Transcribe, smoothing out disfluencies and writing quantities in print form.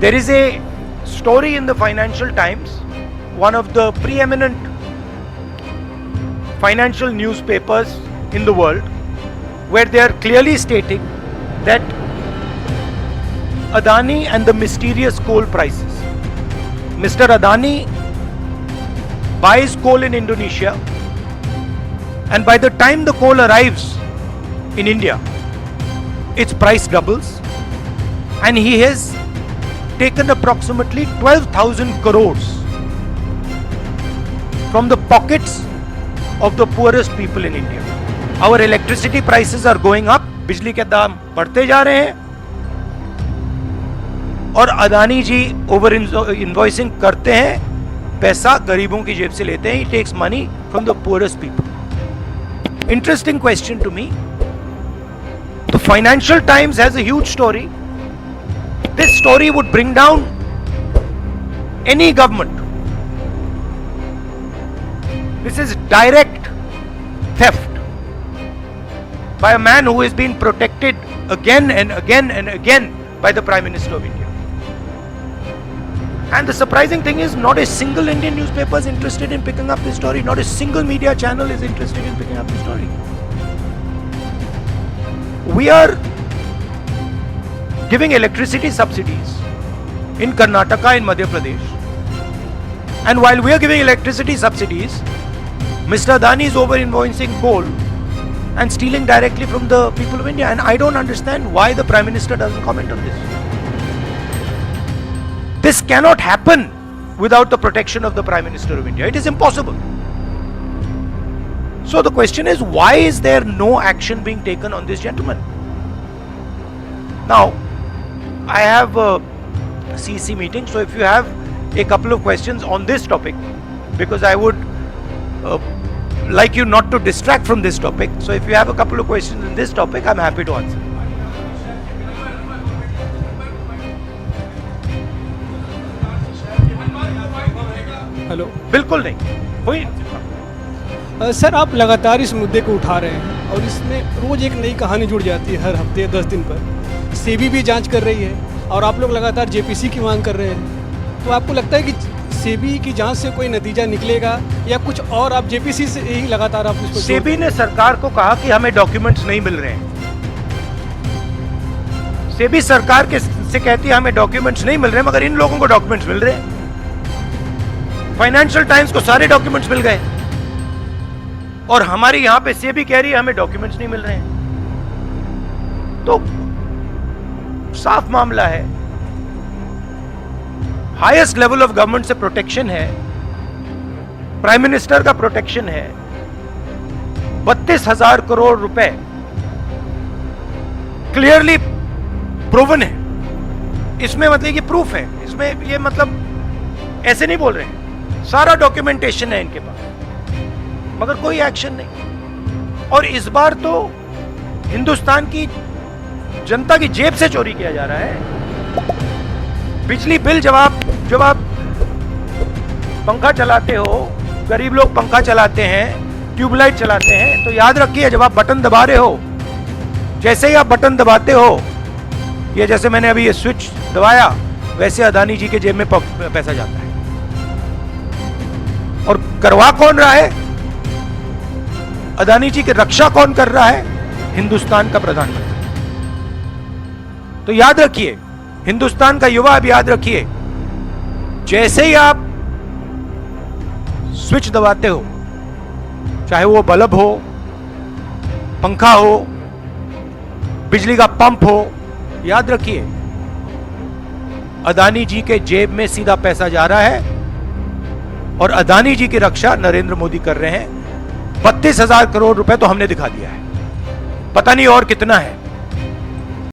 There is a story in the Financial Times, one of the preeminent financial newspapers in the world, where they are clearly stating that Adani and the mysterious coal prices. Mr. Adani buys coal in Indonesia, and by the time the coal arrives in India, its price doubles, and he has taken approximately 12,000 crores from the pockets of the poorest people in India. Our electricity prices are going up, बिजली के दाम बढ़ते जा रहे हैं, और अदानी जी over invoicing करते हैं, पैसा गरीबों की जेब से लेते हैं. He takes money from the poorest people. Interesting question to me. The Financial Times has a huge story. This story would bring down any government. This is direct theft by a man who has been protected again and again and again by the Prime Minister of India. And the surprising thing is, not a single Indian newspaper is interested in picking up this story. Not a single media channel is interested in picking up this story. We are giving electricity subsidies in Karnataka, in Madhya Pradesh. And while we are giving electricity subsidies, Mr. Adani is over-invoicing coal and stealing directly from the people of India. And I don't understand why the Prime Minister doesn't comment on this. This cannot happen without the protection of the Prime Minister of India. It is impossible. So the question is, why is there no action being taken on this gentleman? Now, I have a CC meeting, so if you have a couple of questions on this topic, because I would like you not to distract from this topic, so if you have a couple of questions on this topic, I'm happy to answer. Hello, बिल्कुल नहीं, कोई sir आप लगातार इस मुद्दे को उठा रहे हैं और इसमें रोज़ एक नई कहानी जुड़ जाती है हर हफ्ते 10 दिन पर. सेबी भी जांच कर रही है और आप लोग लगातार जेपीसी की मांग कर रहे हैं. तो आपको लगता है कि सेबी की जांच से कोई नतीजा निकलेगा या कुछ और आप जेपीसी से ही लगातार आप इसको? सेबी ने सरकार को कहा कि हमें डॉक्यूमेंट्स नहीं मिल रहे हैं. सेबी सरकार के से कहती है हमें डॉक्यूमेंट्स नहीं मिल रहे हैं, मगर इन लोगों को डॉक्यूमेंट्स मिल रहे हैं. फाइनेंशियल टाइम्स को सारे डॉक्यूमेंट्स मिल गए, और हमारी यहां पे सेबी कह रही है हमें डॉक्यूमेंट्स नहीं मिल रहे हैं. तो साफ मामला है, हाईएस्ट लेवल ऑफ गवर्नमेंट से प्रोटेक्शन है, प्राइम मिनिस्टर का प्रोटेक्शन है. 32,000 करोड़ रुपए क्लियरली प्रूवन है. इसमें मतलब ये प्रूफ है, इसमें ये मतलब ऐसे नहीं बोल रहे हैं, सारा डॉक्यूमेंटेशन है इनके पास, मगर कोई एक्शन नहीं. और इस बार तो हिंदुस्तान की जनता की जेब से चोरी किया जा रहा है. बिजली बिल जब आप पंखा चलाते हो, गरीब लोग पंखा चलाते हैं, ट्यूबलाइट चलाते हैं, तो याद रखिए जब आप बटन दबा रहे हो, जैसे ही आप बटन दबाते हो, ये जैसे मैंने अभी ये स्विच दबाया, वैसे अदानी जी के जेब में पैसा जाता है. और करवा कौन रहा है? अदानी जी की रक्षा कौन कर रहा है? हिंदुस्तान का प्रधानमंत्री. तो याद रखिए, हिंदुस्तान का युवा अब याद रखिए, जैसे ही आप स्विच दबाते हो, चाहे वो बल्ब हो, पंखा हो, बिजली का पंप हो, याद रखिए अदानी जी के जेब में सीधा पैसा जा रहा है, और अदानी जी की रक्षा नरेंद्र मोदी कर रहे हैं. 32,000 करोड़ रुपए तो हमने दिखा दिया है, पता नहीं और कितना है.